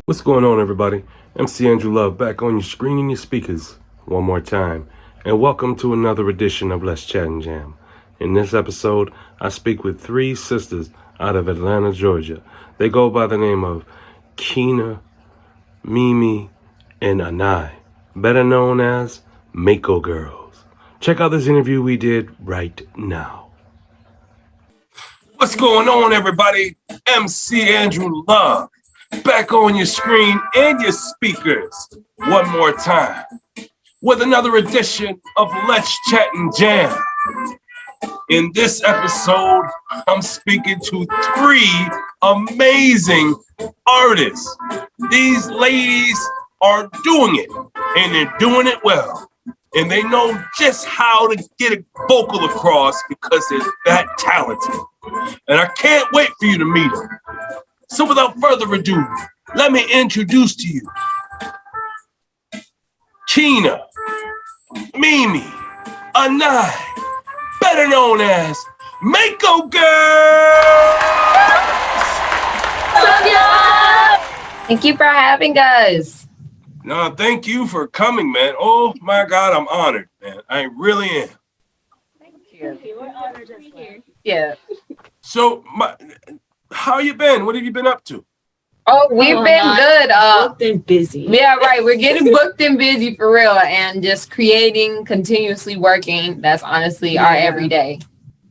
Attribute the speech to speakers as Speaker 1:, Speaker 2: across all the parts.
Speaker 1: What's going on, everybody? MC Andrew Love back on your screen and your speakers one more time. And welcome to another edition of Let's Chat and Jam. In this episode, I speak with three sisters out of Atlanta, Georgia. They go by the name of Kena, Mimi, and Anai, better known as MAKO Girls. Check out this interview we did right now. What's going on, everybody? MC Andrew Love back on your screen and your speakers one more time with another edition of Let's Chat and Jam. In this episode, I'm speaking to three amazing artists. These ladies are doing it, and they're doing it well. And they know just how to get a vocal across because they're that talented. And I can't wait for you to meet them. So without further ado, let me introduce to you Kena, Mimi, Anai, better known as MAKO Girls.
Speaker 2: Thank you for having us.
Speaker 1: No, thank you for coming, man. Oh my God, I'm honored, man. I really am.
Speaker 2: Thank you. We're honored to be here. Yeah.
Speaker 1: So, how you been? What have you been up to?
Speaker 2: Oh, we've been good.
Speaker 3: Booked and busy.
Speaker 2: Yeah, right. We're getting booked and busy for real, and just creating, continuously working. That's honestly our everyday.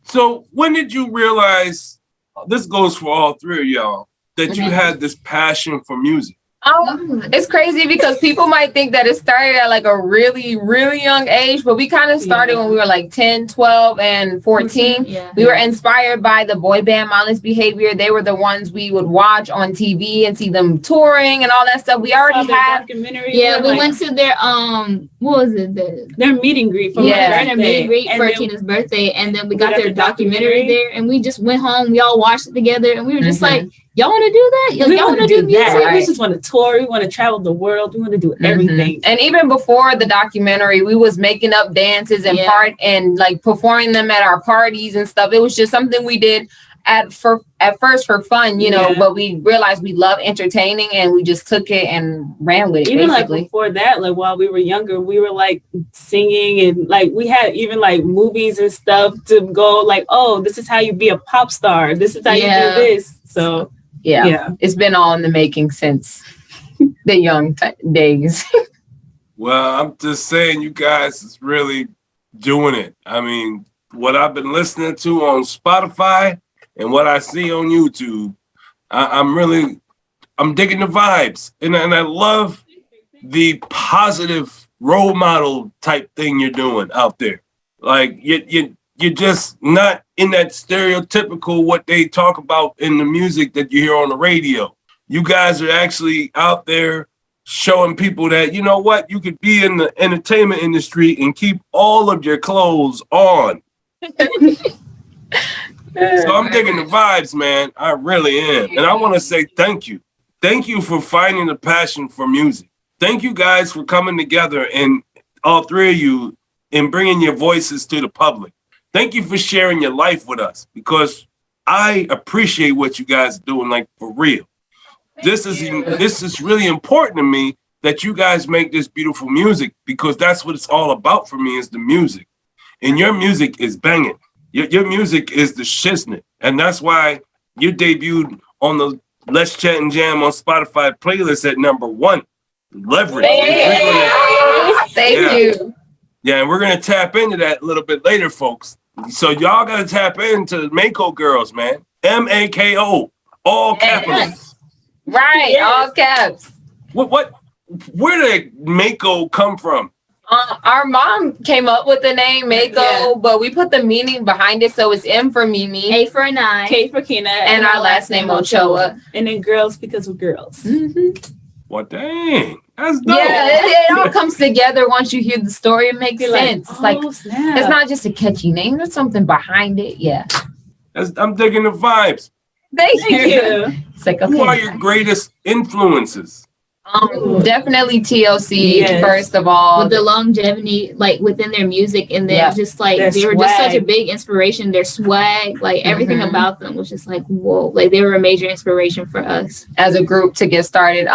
Speaker 1: So, when did you realize, this goes for all three of y'all, that you had this passion for music?
Speaker 2: It's crazy because people might think that it started at like a really, really young age, but we kind of started when we were like 10, 12, and 14. We were inspired by the boy band Mindless Behavior. They were the ones we would watch on TV and see them touring and all that stuff. We already had
Speaker 3: documentary.
Speaker 4: Yeah, we went to their what was it?
Speaker 3: Their meet and greet for
Speaker 4: their meet and greet for Tina's birthday, and then we got their documentary there, and we just went home. We all watched it together, and we were just like, y'all want to do that? Y'all want to do music?
Speaker 3: Right? We just want to tour. We want to travel the world. We want to do everything.
Speaker 2: And even before the documentary, we was making up dances and like performing them at our parties and stuff. It was just something we did at first for fun, you know. But we realized we love entertaining, and we just took it and ran with it.
Speaker 3: Even
Speaker 2: basically.
Speaker 3: like before that, like while we were younger, we were like singing, and like we had even like movies and stuff to go like, oh, this is how you be a pop star. This is how you do this. So.
Speaker 2: Yeah, it's been all in the making since the young days.
Speaker 1: Well, I'm just saying, you guys is really doing it. I mean, what I've been listening to on Spotify and what I see on YouTube, I'm digging the vibes, and I love the positive role model type thing you're doing out there. Like you're just not in that stereotypical what they talk about in the music that you hear on the radio. You guys are actually out there showing people that, you know what, you could be in the entertainment industry and keep all of your clothes on. So I'm digging the vibes, man. I really am. And I want to say thank you. Thank you for finding a passion for music. Thank you guys for coming together, and all three of you, and bringing your voices to the public. Thank you for sharing your life with us, because I appreciate what you guys are doing, like for real. This is really important to me that you guys make this beautiful music, because that's what it's all about for me, is the music. And your music is banging. Your music is the shiznit. And that's why you debuted on the Let's Chat and Jam on Spotify playlist at #1. Leverage.
Speaker 2: Thank you.
Speaker 1: Yeah, and we're going to tap into that a little bit later, folks. So y'all got to tap into MAKO Girls, man. MAKO, all capitals.
Speaker 2: Right, all caps.
Speaker 1: Where did MAKO come from?
Speaker 2: Our mom came up with the name MAKO, but we put the meaning behind it. So it's M for Mimi,
Speaker 4: A for Anai,
Speaker 3: K for Kena,
Speaker 2: and our last name Ochoa.
Speaker 3: And then girls because we're girls.
Speaker 2: Mm-hmm.
Speaker 1: Well, dang. That's dope.
Speaker 2: Yeah, it all comes together once you hear the story. It makes sense.
Speaker 3: Like,
Speaker 2: it's not just a catchy name. There's something behind it. Yeah.
Speaker 1: I'm digging the vibes.
Speaker 2: Thank you.
Speaker 3: It's
Speaker 2: like,
Speaker 1: Who are your greatest influences?
Speaker 2: Definitely TLC,
Speaker 3: Yes.
Speaker 2: first of all.
Speaker 4: With the longevity, like within their music, and then just like
Speaker 3: Their
Speaker 4: they were just such a
Speaker 3: swag.
Speaker 4: big inspiration. Their swag, like everything
Speaker 2: Mhm.
Speaker 4: about them was just like whoa, like they were a major inspiration for us.
Speaker 2: As a group to get started.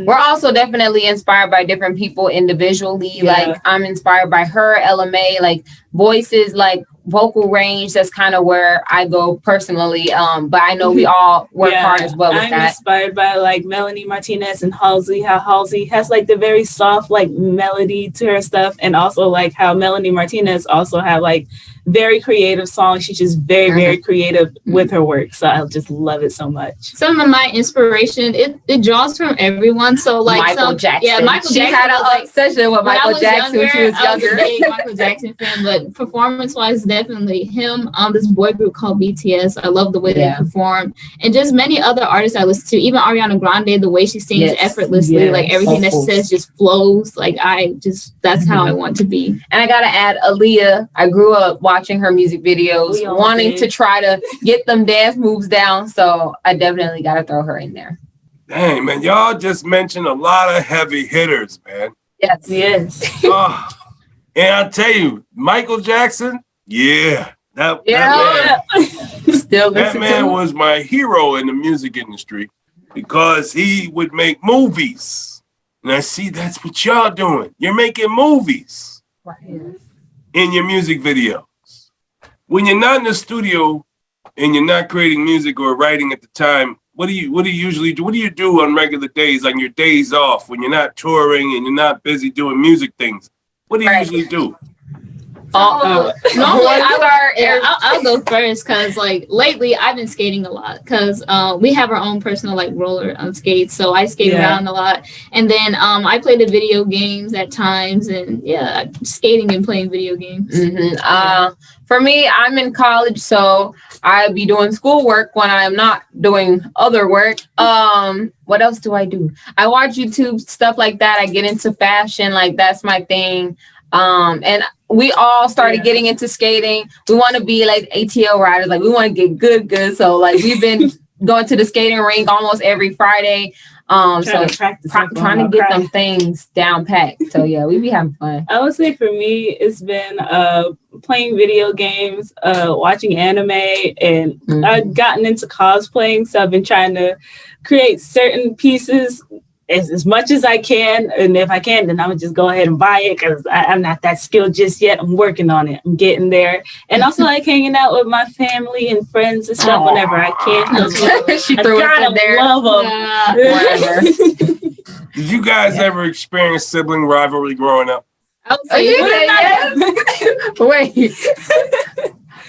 Speaker 2: We're also definitely inspired by different people individually.
Speaker 3: Yeah.
Speaker 2: Like I'm inspired by her, LMA, like voices, like vocal range. That's kind of where I go personally. But I know we all work hard as well with
Speaker 3: I'm
Speaker 2: that.
Speaker 3: inspired by like Melanie Martinez and Halsey, how Halsey has like the very soft like melody to her stuff, and also like how Melanie Martinez also have like very creative songs. She's just very creative with her work. So I just love it so much.
Speaker 4: Some of my inspiration, it draws from everyone. So like
Speaker 2: Michael Jackson.
Speaker 4: Yeah, Michael
Speaker 2: She
Speaker 4: Jackson
Speaker 2: had
Speaker 4: was,
Speaker 2: an
Speaker 4: like,
Speaker 2: obsession with
Speaker 4: when I
Speaker 2: Michael
Speaker 4: was
Speaker 2: Jackson when she was
Speaker 4: I was a
Speaker 2: younger.
Speaker 4: big Michael Jackson fan, but performance-wise, definitely him. This boy group called BTS. I love the way they perform, and just many other artists I listen to. Even Ariana Grande, the way she sings effortlessly, like everything that she says just flows. Like that's how I want to be.
Speaker 2: And I gotta add Aaliyah. I grew up watching her music videos, wanting to try to get them dance moves down. So I definitely gotta throw her in there.
Speaker 1: Dang, man, y'all just mentioned a lot of heavy hitters, man.
Speaker 2: Yes.
Speaker 1: And I tell you, Michael Jackson, that man was my hero in the music industry because he would make movies. And I see that's what y'all doing. You're making movies in your music videos. When you're not in the studio and you're not creating music or writing at the time, what do you usually do? What do you do on regular days, on your days off, when you're not touring and you're not busy doing music things? What do you usually do?
Speaker 4: Normally, I'll go first because like lately I've been skating a lot because we have our own personal like roller skates, so I skate around a lot, and then I play the video games at times, and skating and playing video games.
Speaker 2: For me, I'm in college, so I be doing schoolwork when I'm not doing other work. What else do I do? I watch YouTube, stuff like that. I get into fashion, like that's my thing. And we all started getting into skating. We want to be like ATL riders, like we want to get good. So like we've been going to the skating rink almost every Friday. Trying to get them things down packed. So yeah, we be having fun.
Speaker 3: I would say for me, it's been playing video games, watching anime, and I've gotten into cosplaying. So I've been trying to create certain pieces as much as I can, and if I can, then I would just go ahead and buy it because I'm not that skilled just yet. I'm working on it. I'm getting there, and also like hanging out with my family and friends and stuff whenever I can.
Speaker 2: She threw it in there.
Speaker 3: Love them.
Speaker 1: Did you guys ever experience sibling rivalry growing up?
Speaker 4: I would say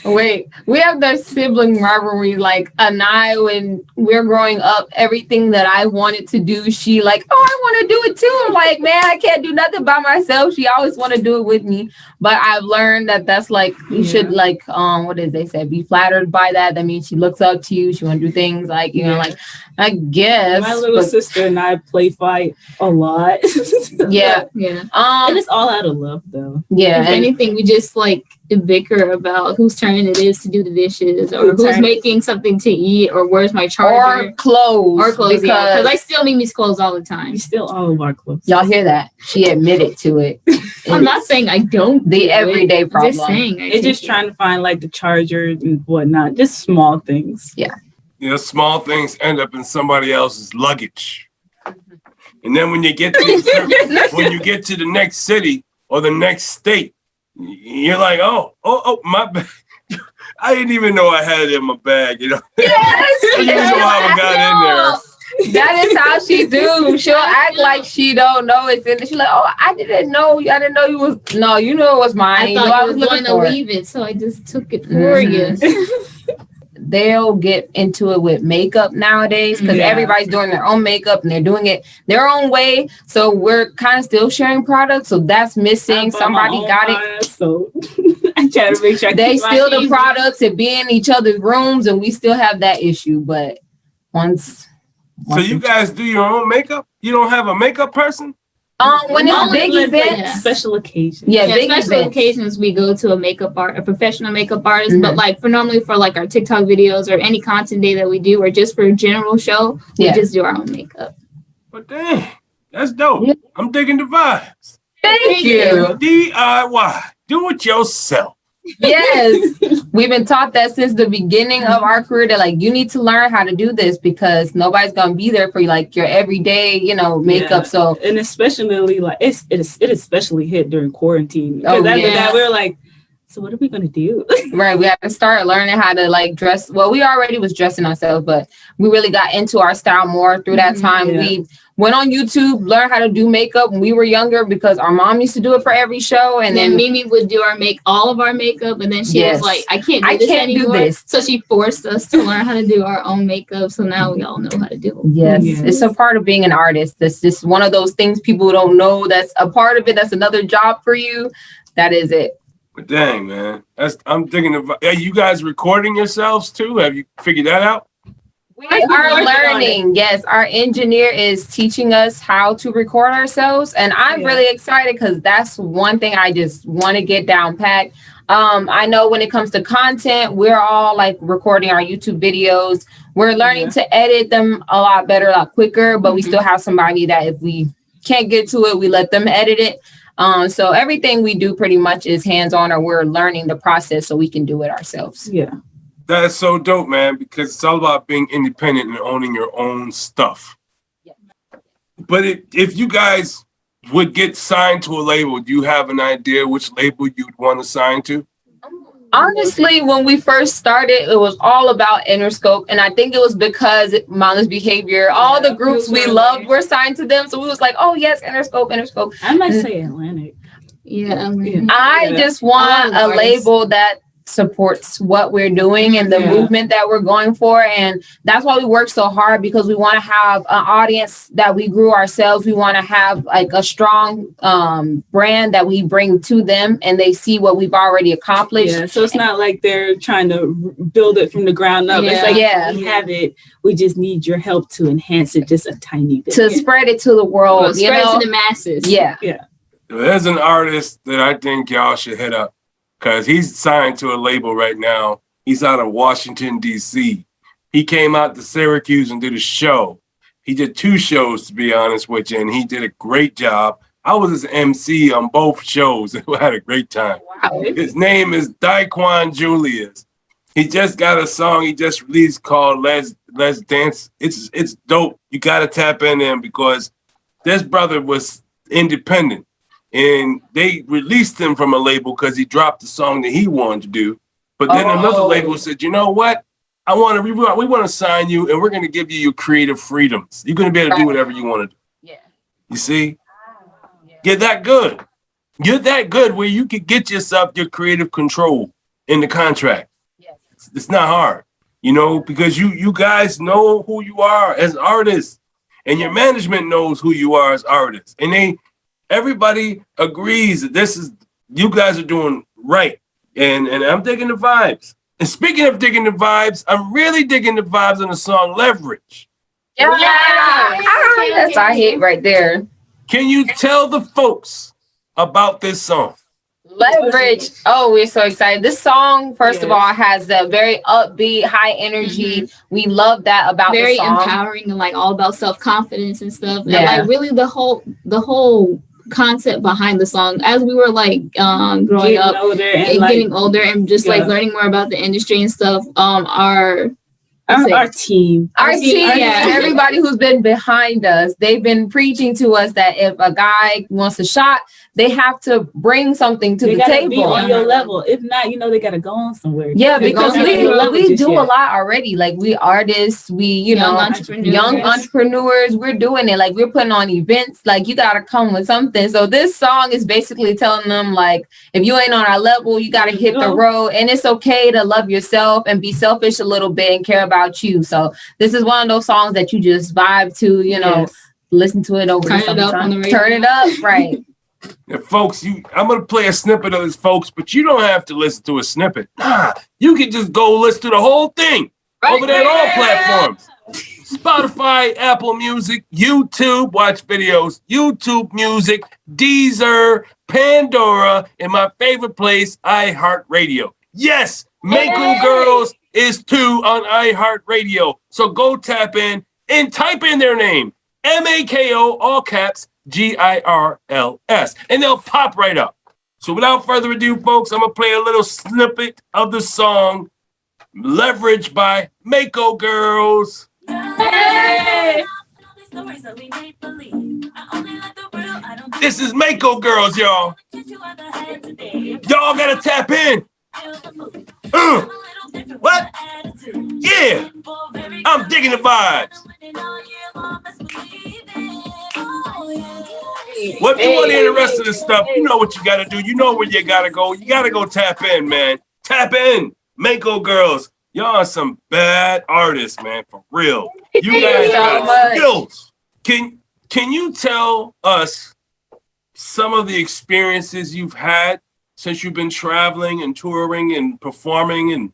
Speaker 2: Wait, we have that sibling rivalry. Like Anai, when we're growing up, everything that I wanted to do, she like, I want to do it too. I'm like, man, I can't do nothing by myself. She always want to do it with me. But I've learned that that's like, you should like, what did they say? Be flattered by that. That means she looks up to you. She want to do things like, you know, like, I guess.
Speaker 3: My little sister and I play fight a lot.
Speaker 2: And
Speaker 3: it's all out of love though.
Speaker 2: Yeah.
Speaker 4: If anything, we just like bicker about whose turn it is to do the dishes, or who's making something to eat, or where's my charger,
Speaker 2: or clothes,
Speaker 4: because I still need these clothes all the time.
Speaker 3: We steal all of our clothes.
Speaker 2: Y'all hear that? She admitted to it.
Speaker 4: I'm not saying I don't.
Speaker 2: The everyday problem.
Speaker 4: Just saying,
Speaker 3: it's just trying to find like the charger and whatnot. Just small things.
Speaker 2: Yeah.
Speaker 1: You know, small things end up in somebody else's luggage, and then when you get to the next city or the next state, you're like, oh, my bag. I didn't even know I had it in my bag, you know.
Speaker 2: Yes,
Speaker 1: I didn't know how it got in there.
Speaker 2: That is how she do. She'll act like she don't know it's in there. She's like, oh, I didn't know you was. No, you know it was mine.
Speaker 4: I thought I was going to leave it, so I just took it for you.
Speaker 2: They'll get into it with makeup nowadays because everybody's doing their own makeup and they're doing it their own way. So we're kind of still sharing products. So that's missing. Somebody got it.
Speaker 3: So I try to make sure
Speaker 2: they steal the products and be in each other's rooms, and we still have that issue. But once
Speaker 1: so you guys do your own makeup? You don't have a makeup person?
Speaker 2: When it's big events,
Speaker 3: special occasions.
Speaker 2: Big
Speaker 4: special occasions we go to a professional makeup artist. But like normally for like our TikTok videos or any content day that we do, or just for a general show, we just do our own makeup.
Speaker 1: But dang, That's dope.
Speaker 2: Yeah.
Speaker 1: I'm digging the vibes.
Speaker 2: Thank you.
Speaker 1: DIY. Do it yourself.
Speaker 2: Yes. We've been taught that since the beginning of our career that like you need to learn how to do this because nobody's gonna be there for you like your everyday, makeup.
Speaker 3: Yeah.
Speaker 2: So
Speaker 3: and especially like it especially hit during quarantine.
Speaker 2: Oh,
Speaker 3: Because after
Speaker 2: yeah.
Speaker 3: that we were like, so what are we gonna do?
Speaker 2: right, we had to start learning how to like dress. Well, we already was dressing ourselves, but we really got into our style more through that time.
Speaker 3: Yeah.
Speaker 2: We went on YouTube, learned how to do makeup when we were younger because our mom used to do it for every show. And
Speaker 4: And
Speaker 2: then
Speaker 4: then Mimi would do all of our makeup, and then she
Speaker 2: Yes.
Speaker 4: was like, I can't
Speaker 2: I
Speaker 4: do this
Speaker 2: can't do
Speaker 4: anymore.
Speaker 2: this.
Speaker 4: So she forced us to learn how to do our own makeup. So now we all know how to do it.
Speaker 2: Yes,
Speaker 3: Yes.
Speaker 2: it's a part of being an artist. It's just one of those things people don't know. That's a part of it. That's another job for you. That is it.
Speaker 1: But dang, man. I'm thinking of. Are you guys recording yourselves too? Have you figured that out?
Speaker 2: We
Speaker 3: We're
Speaker 2: are
Speaker 3: working on
Speaker 2: learning. Yes, our engineer is teaching us how to record ourselves. And I'm
Speaker 3: Yeah.
Speaker 2: really excited because that's one thing I just want to get down pat. I know when it comes to content, we're all like recording our YouTube videos. We're learning to edit them a lot better, a lot quicker, but we still have somebody that if we can't get to it, we let them edit it. So everything we do pretty much is hands-on, or we're learning the process so we can do it ourselves.
Speaker 3: Yeah.
Speaker 1: That's so dope, man, because it's all about being independent and owning your own stuff.
Speaker 2: Yeah.
Speaker 1: But if you guys would get signed to a label, do you have an idea which label you'd want to sign to?
Speaker 2: Honestly, when we first started, it was all about Interscope. And I think it was because Mindless Behavior, all the groups we loved were signed to them. So we was like, oh, yes, Interscope.
Speaker 3: I might say Atlantic.
Speaker 4: Yeah.
Speaker 2: I just want a
Speaker 4: artists.
Speaker 2: label that supports what we're doing and the movement that we're going for. And that's why we work so hard, because we want to have an audience that we grew ourselves. We want to have like a strong brand that we bring to them and they see what we've already accomplished.
Speaker 3: Yeah, so it's not like they're trying to build it from the ground up. It's like, we have it. We just need your help to enhance it just a tiny bit.
Speaker 2: To spread it to the world.
Speaker 4: Spread it to the masses.
Speaker 2: Yeah.
Speaker 1: There's an artist that I think y'all should hit up because he's signed to a label right now. He's out of Washington, D.C. He came out to Syracuse and did a show. He did 2 shows, to be honest with you, and he did a great job. I was his MC on both shows and we had a great time.
Speaker 2: Wow.
Speaker 1: His name is Daquan Julius. He just got a song he just released called Let's Dance. It's dope. You got to tap in there because this brother was independent. And they released him from a label because he dropped the song that he wanted to do. But then another label said, you know what? We want to sign you and we're going to give you your creative freedoms. You're going to be able to do whatever you want to do.
Speaker 2: Yeah.
Speaker 1: You see? Get that good. Get that good where you can get yourself your creative control in the contract.
Speaker 2: Yes.
Speaker 1: It's not hard, because you guys know who you are as artists and your management knows who you are as artists. And everybody agrees that you guys are doing right. And I'm digging the vibes. And speaking of digging the vibes, I'm really digging the vibes on the song Leverage.
Speaker 2: Yeah. That's our hit right there.
Speaker 1: Can you tell the folks about this song?
Speaker 2: Leverage. Oh, we're so excited. This song, first of all, has a very upbeat, high energy. We love that about
Speaker 4: very
Speaker 2: the song.
Speaker 4: Empowering and like all about self-confidence and stuff.
Speaker 2: Yeah.
Speaker 4: And like really the whole concept behind the song as we were like growing up and getting older and just like learning more about the industry and stuff. Our team, everybody who's been behind us, they've been preaching to us that if a guy wants a shot, they have to bring something to the table.
Speaker 3: Be on your level. If not, they got to go on somewhere.
Speaker 2: Yeah, because we do a lot already. Like we artists, we young entrepreneurs. We're doing it. Like we're putting on events. Like you got to come with something. So this song is basically telling them like, if you ain't on our level, you got to hit the road. And it's okay to love yourself and be selfish a little bit and care about you. So this is one of those songs that you just vibe to. Listen to it over.
Speaker 4: Turn it up on the radio.
Speaker 2: Turn it up, right.
Speaker 1: Now, folks, I'm going to play a snippet of this, folks, but you don't have to listen to a snippet. Nah, you can just go listen to the whole thing over there on all platforms. Spotify, Apple Music, YouTube, watch videos, YouTube Music, Deezer, Pandora, and my favorite place, iHeartRadio. Yes, MAKO Girls is too on iHeartRadio. So go tap in and type in their name, MAKO, all caps, GIRLS. And they'll pop right up. So without further ado, folks, I'm going to play a little snippet of the song Leverage by MAKO Girls.
Speaker 3: Hey!
Speaker 1: This is MAKO Girls, y'all. Y'all gotta tap in. What? Yeah. I'm digging the vibes. Well, if you want to hear the rest of this stuff, you know what you gotta do. You know where you gotta go. You gotta go tap in, man. Tap in. MAKO Girls. Y'all are some bad artists, man, for real. You guys got skills. Can you tell us some of the experiences you've had since you've been traveling and touring and performing and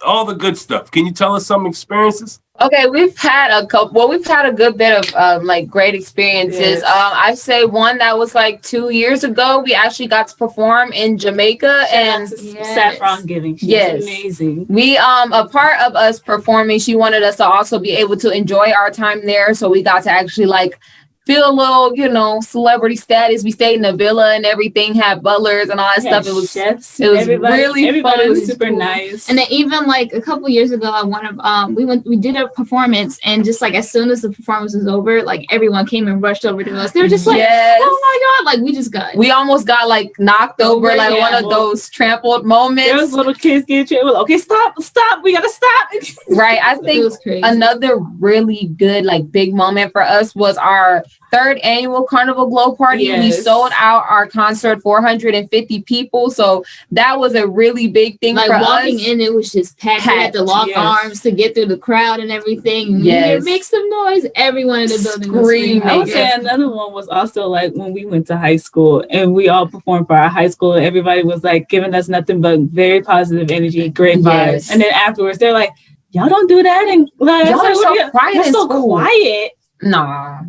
Speaker 1: all the good stuff? Can you tell us some experiences?
Speaker 2: Okay, we've had a couple. Well, we've had a good bit of like great experiences.
Speaker 3: Yes.
Speaker 2: I'd say one that was like 2 years ago. We actually got to perform in Jamaica, and
Speaker 3: Saffron Giving. She's amazing.
Speaker 2: We a part of us performing, she wanted us to also be able to enjoy our time there. So we got to actually like feel a little, you know, celebrity status. We stayed in a villa and everything, had butlers and all that stuff. It was
Speaker 3: chefs.
Speaker 2: It was really fun.
Speaker 3: It was super nice.
Speaker 4: And then even like a couple years ago, I we did a performance, and just like as soon as the performance was over, like everyone came and rushed over to us. They were just like, "Oh my god!" Like we almost got like knocked over, like one of those trampled moments.
Speaker 3: There was little kids getting trampled. Okay, stop! We gotta stop.
Speaker 2: Right. I think another really good like big moment for us was our 3rd annual Carnival Glow Party.
Speaker 3: Yes.
Speaker 2: We sold out our concert, 450 people. So that was a really big thing
Speaker 4: like
Speaker 2: for
Speaker 4: walking
Speaker 2: us.
Speaker 4: in, it was just packed. We had to lock arms to get through the crowd and everything.
Speaker 2: Yes.
Speaker 4: Make some noise. Everyone in the building was
Speaker 2: Screaming.
Speaker 4: screaming.
Speaker 3: I would say another one was also like when we went to high school and we all performed for our high school. Everybody was like giving us nothing but very positive energy, great vibes. And then afterwards, they're like, "Y'all don't do that," and like,
Speaker 2: y'all are so quiet.
Speaker 3: You're so quiet.
Speaker 2: Nah.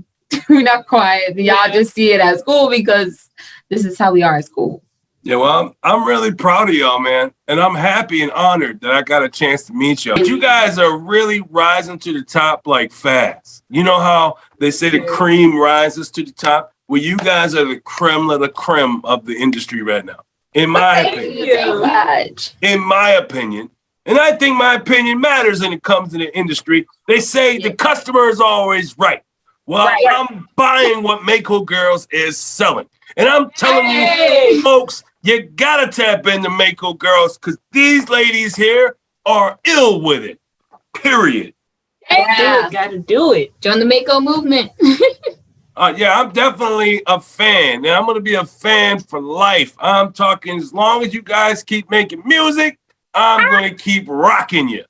Speaker 2: We're not quiet. Y'all just see it at school because this is how we are at school.
Speaker 1: Yeah, well, I'm really proud of y'all, man. And I'm happy and honored that I got a chance to meet y'all. You guys are really rising to the top like fast. You know how they say the cream rises to the top? Well, you guys are the creme of the creme of the industry right now. In my opinion. In my opinion. And I think my opinion matters when it comes to the industry. They say the customer is always right. Well, I'm buying what MAKO Girls is selling. And I'm telling you, folks, you gotta tap into MAKO Girls because these ladies here are ill with it. Period.
Speaker 3: Gotta do it.
Speaker 4: Join the MAKO movement.
Speaker 1: Yeah, I'm definitely a fan. And I'm gonna be a fan for life. I'm talking as long as you guys keep making music, I'm gonna keep rocking you.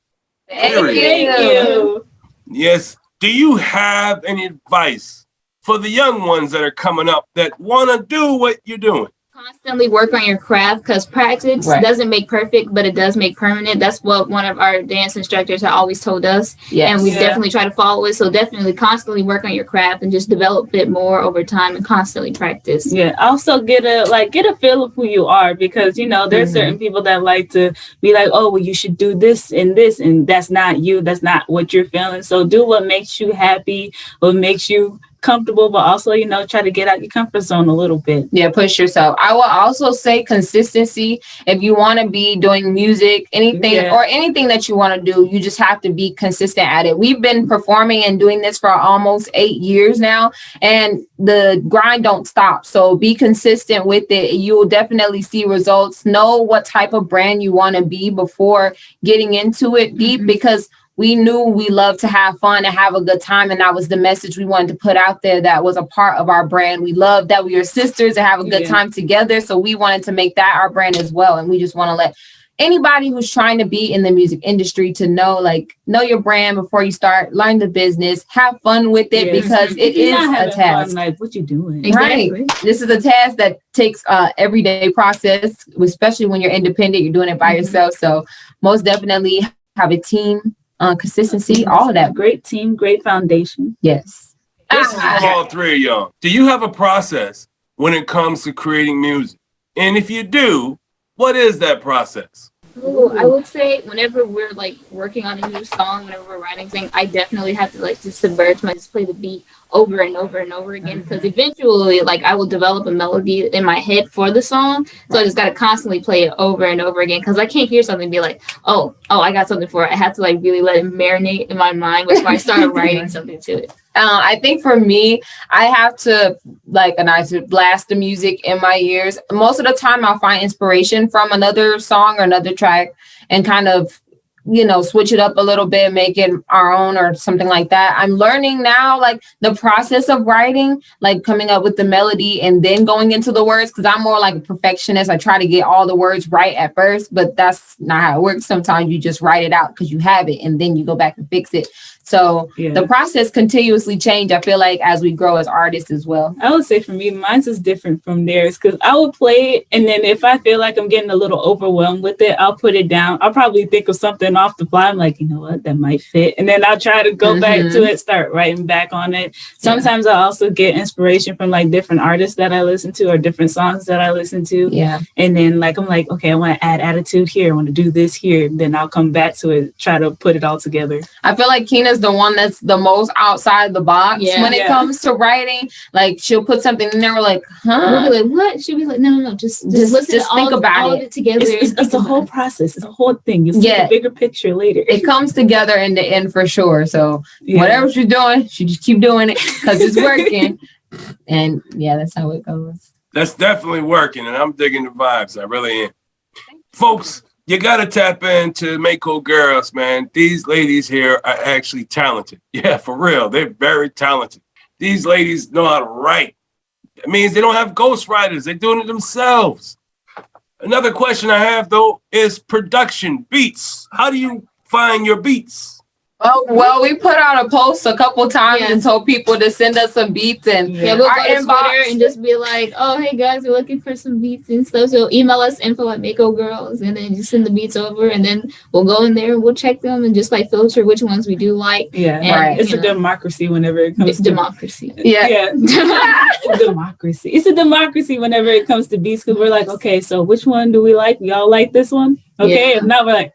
Speaker 1: Period.
Speaker 3: Thank you.
Speaker 1: Yes. Do you have any advice for the young ones that are coming up that want to do what you're doing?
Speaker 4: Constantly work on your craft because practice doesn't make perfect, but it does make permanent. That's what one of our dance instructors have always told us. And we definitely try to follow it. So definitely constantly work on your craft and just develop it more over time and constantly practice.
Speaker 3: Yeah. Also get a feel of who you are because, you know, there's certain people that like to be like, oh, well, you should do this, and that's not you. That's not what you're feeling. So do what makes you happy, what makes you comfortable, but also, you know, try to get out your comfort zone a little bit.
Speaker 2: Yeah, push yourself. I will also say consistency. If you want to be doing music, anything or anything that you want to do, you just have to be consistent at it. We've been performing and doing this for almost 8 years now, and the grind don't stop. So be consistent with it. You will definitely see results. Know what type of brand you want to be before getting into it deep, because we knew we loved to have fun and have a good time. And that was the message we wanted to put out there. That was a part of our brand. We love that we are sisters and have a good time together. So we wanted to make that our brand as well. And we just want to let anybody who's trying to be in the music industry to know your brand before you start, learn the business, have fun with it, because it is a task.
Speaker 3: Fun, like, what you doing?
Speaker 2: Exactly. Right. This is a task that takes everyday process, especially when you're independent, you're doing it by yourself. So most definitely have a team. Consistency, all of that.
Speaker 3: Great team, great foundation.
Speaker 2: Yes.
Speaker 1: This is for all three of y'all. Do you have a process when it comes to creating music? And if you do, what is that process?
Speaker 4: Ooh, I would say whenever we're like working on a new song, whenever we're writing things, I definitely have to like just subvert just play the beat over and over and over again, because eventually like I will develop a melody in my head for the song, so I just got to constantly play it over and over again, because I can't hear something and be like, oh I got something for it. I have to like really let it marinate in my mind before I start writing something to it.
Speaker 2: I think for me, I have to blast the music in my ears. Most of the time I'll find inspiration from another song or another track and kind of, switch it up a little bit, make it our own or something like that. I'm learning now, like the process of writing, like coming up with the melody and then going into the words, because I'm more like a perfectionist. I try to get all the words right at first, but that's not how it works. Sometimes you just write it out because you have it and then you go back and fix it. So the process continuously change, I feel like, as we grow as artists as well.
Speaker 3: I would say for me, mine's is different from theirs, because I would play it, and then if I feel like I'm getting a little overwhelmed with it, I'll put it down. I'll probably think of something off the fly. I'm like, you know what, that might fit. And then I'll try to go back to it, start writing back on it. Sometimes I also get inspiration from like different artists that I listen to or different songs that I listen to.
Speaker 2: Yeah.
Speaker 3: And then like, I'm like, okay, I want to add attitude here. I want to do this here. Then I'll come back to it, try to put it all together.
Speaker 2: I feel like Kena's the one that's the most outside the box when it comes to writing. Like she'll put something in there, we're like,
Speaker 4: we'll be like, what? She'll be like, no, just listen,
Speaker 2: just think about it.
Speaker 4: Together.
Speaker 3: It's a whole process. It's a whole thing. You see the bigger picture later.
Speaker 2: It comes together in the end for sure. So whatever she's doing, she just keep doing it because it's working. And that's how it goes.
Speaker 1: That's definitely working, and I'm digging the vibes. I really am. Folks, you got to tap into MAKO Girls, man. These ladies here are actually talented. Yeah, for real. They're very talented. These ladies know how to write. That means they don't have ghostwriters. They're doing it themselves. Another question I have, though, is production, beats. How do you find your beats?
Speaker 2: Oh, well, we put out a post a couple times and told people to send us some beats, and
Speaker 4: we'll go to Twitter and just be like, oh, hey guys, we're looking for some beats and stuff. So email us info@MAKO Girls, and then just send the beats over, and then we'll go in there and we'll check them and just like filter which ones we do like.
Speaker 3: It's a democracy whenever it comes to
Speaker 4: democracy.
Speaker 3: Democracy. It's a democracy whenever it comes to beats, because we're like, okay, so which one do we like? Y'all like this one? Okay, if not, we're like,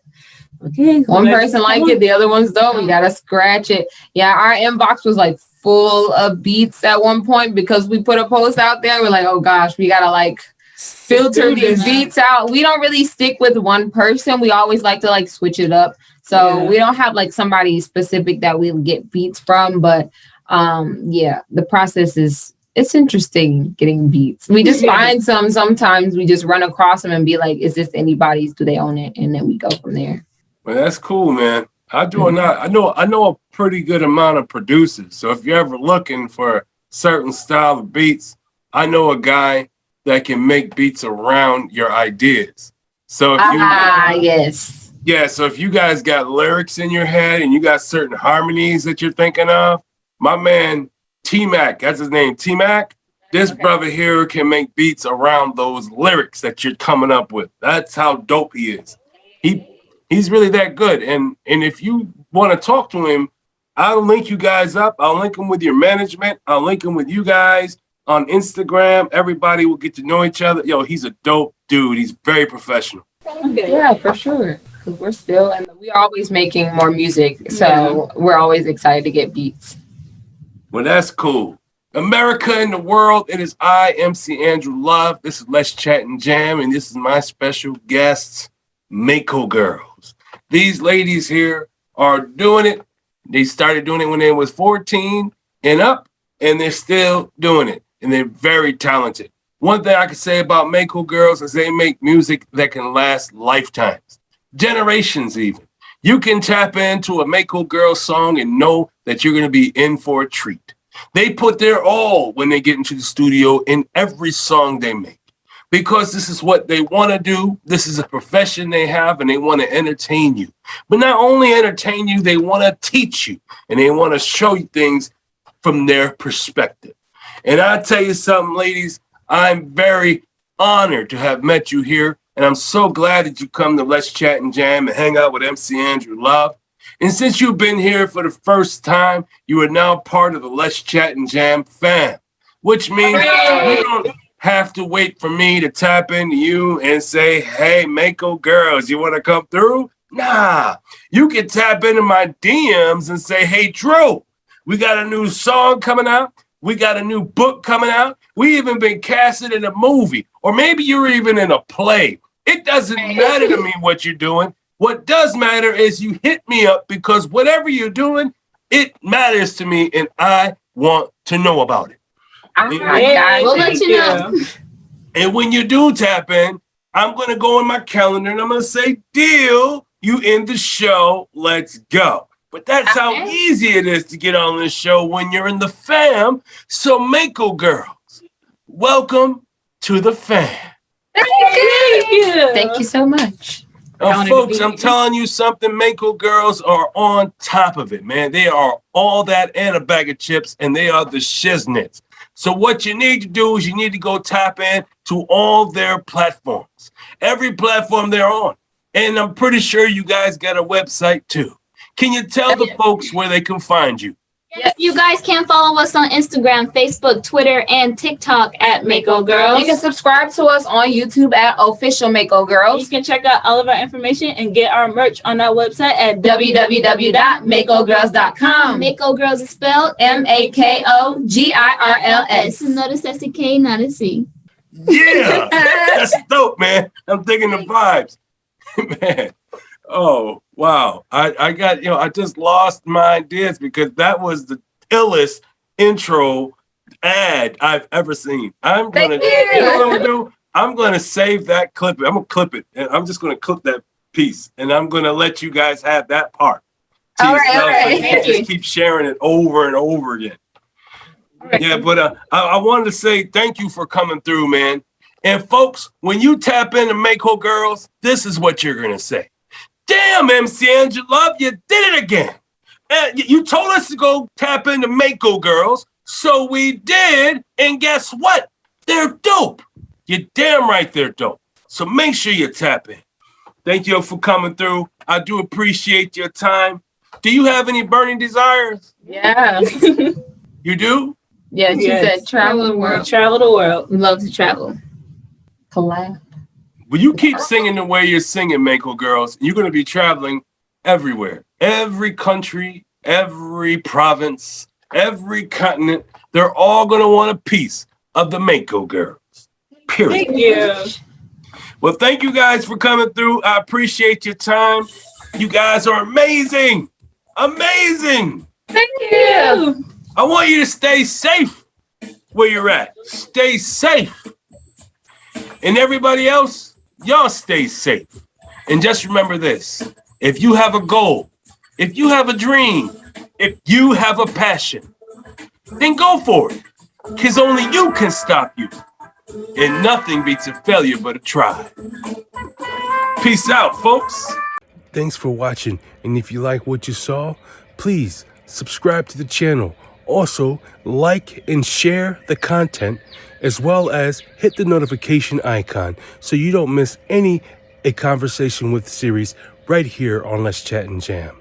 Speaker 3: okay.
Speaker 2: One person like it, the other ones don't. We gotta scratch it. Yeah, our inbox was like full of beats at one point because we put a post out there. We're like, oh gosh, we gotta like filter these beats out. We don't really stick with one person. We always like to like switch it up. So we don't have like somebody specific that we get beats from. But the process it's interesting getting beats. We just find sometimes we just run across them and be like, is this anybody's? Do they own it? And then we go from there.
Speaker 1: Well, that's cool, man. I know a pretty good amount of producers. So if you're ever looking for a certain style of beats, I know a guy that can make beats around your ideas. So if so if you guys got lyrics in your head and you got certain harmonies that you're thinking of, my man T-Mac, that's his name, T-Mac. This brother here can make beats around those lyrics that you're coming up with. That's how dope he is. He's really that good. And if you want to talk to him, I'll link you guys up. I'll link him with your management. I'll link him with you guys on Instagram. Everybody will get to know each other. Yo, he's a dope dude. He's very professional.
Speaker 2: Yeah, for sure. Because we're always making more music. So we're always excited to get beats.
Speaker 1: Well, that's cool. America and the world, it is I, MC Andrew Love. This is Let's Chat and Jam, and this is my special guests, MAKO Girls. These ladies here are doing it. They started doing it when they was 14 and up, and they're still doing it, and they're very talented. One thing I can say about MAKO Girls is they make music that can last lifetimes, generations even. You can tap into a MAKO Girls song and know that you're going to be in for a treat. They put their all when they get into the studio in every song they make, because this is what they want to do. This is a profession they have, and they want to entertain you. But not only entertain you, they want to teach you, and they want to show you things from their perspective. And I tell you something, ladies, I'm very honored to have met you here, and I'm so glad that you come to Let's Chat and Jam and hang out with MC Andrew Love. And since you've been here for the first time, you are now part of the Let's Chat and Jam fam, which means you don't have to wait for me to tap into you and say, hey, MAKO Girls, you want to come through? Nah, you can tap into my DMs and say, hey, Drew, We got a new song coming out. We got a new book coming out. We even been casted in a movie, or maybe you're even in a play. It doesn't matter to me what you're doing. What does matter is you hit me up, because whatever you're doing, it matters to me, and I want to know about it.
Speaker 4: We'll let you know.
Speaker 1: And when you do tap in, I'm going to go in my calendar and I'm going to say, deal, you in the show, let's go. But that's how easy it is to get on this show when you're in the fam. So Mako Girls, welcome to the fam.
Speaker 2: Thank you. Thank you so much.
Speaker 1: Folks, I'm telling you something, Mako Girls are on top of it, man. They are all that and a bag of chips, and they are the shiznits. So what you need to do is you need to go tap in to all their platforms, every platform they're on. And I'm pretty sure you guys got a website too. Can you tell the folks where they can find you?
Speaker 4: Yes, you guys can follow us on Instagram, Facebook, Twitter, and TikTok at Mako Girls.
Speaker 2: You can subscribe to us on YouTube at Official Mako Girls.
Speaker 3: You can check out all of our information and get our merch on our website at
Speaker 2: www.makogirls.com.
Speaker 4: Mako Girls is spelled
Speaker 2: MAKOGIRLS.
Speaker 4: Notice that's a K, not a C.
Speaker 1: Yeah, that's dope, man. I'm digging the vibes. Man. Oh, wow. I got, I just lost my ideas because that was the illest intro ad I've ever seen. I'm going to, you know what I'm going to do? I'm going to save that clip. I'm going to clip it. And I'm just going to clip that piece. And I'm going to let you guys have that part.
Speaker 2: All right.
Speaker 1: So you just keep sharing it over and over again. Yeah, but I wanted to say thank you for coming through, man. And folks, when you tap into Mako Girls, this is what you're going to say. Damn, MC Angela, you did it again. You told us to go tap into Mako Girls, so we did, and guess what? They're dope. You're damn right they're dope. So make sure you tap in. Thank you for coming through. I do appreciate your time. Do you have any burning desires?
Speaker 2: Yeah.
Speaker 1: You do?
Speaker 2: Yes, you said travel the world.
Speaker 3: Travel the world.
Speaker 2: We love to travel. Collab.
Speaker 1: Will you keep singing the way you're singing, Mako Girls? You're going to be traveling everywhere. Every country, every province, every continent. They're all going to want a piece of the Mako Girls. Period.
Speaker 3: Thank you.
Speaker 1: Well, thank you guys for coming through. I appreciate your time. You guys are amazing. Amazing.
Speaker 2: Thank you.
Speaker 1: I want you to stay safe where you're at. Stay safe. And everybody else, y'all stay safe. And just remember this. If you have a goal, if you have a dream, if you have a passion, then go for it. Because only you can stop you. And nothing beats a failure but a try. Peace out, folks. Thanks for watching. And if you like what you saw, please subscribe to the channel. Also, like and share the content, as well as hit the notification icon so you don't miss a conversation with series right here on Let's Chat and Jam.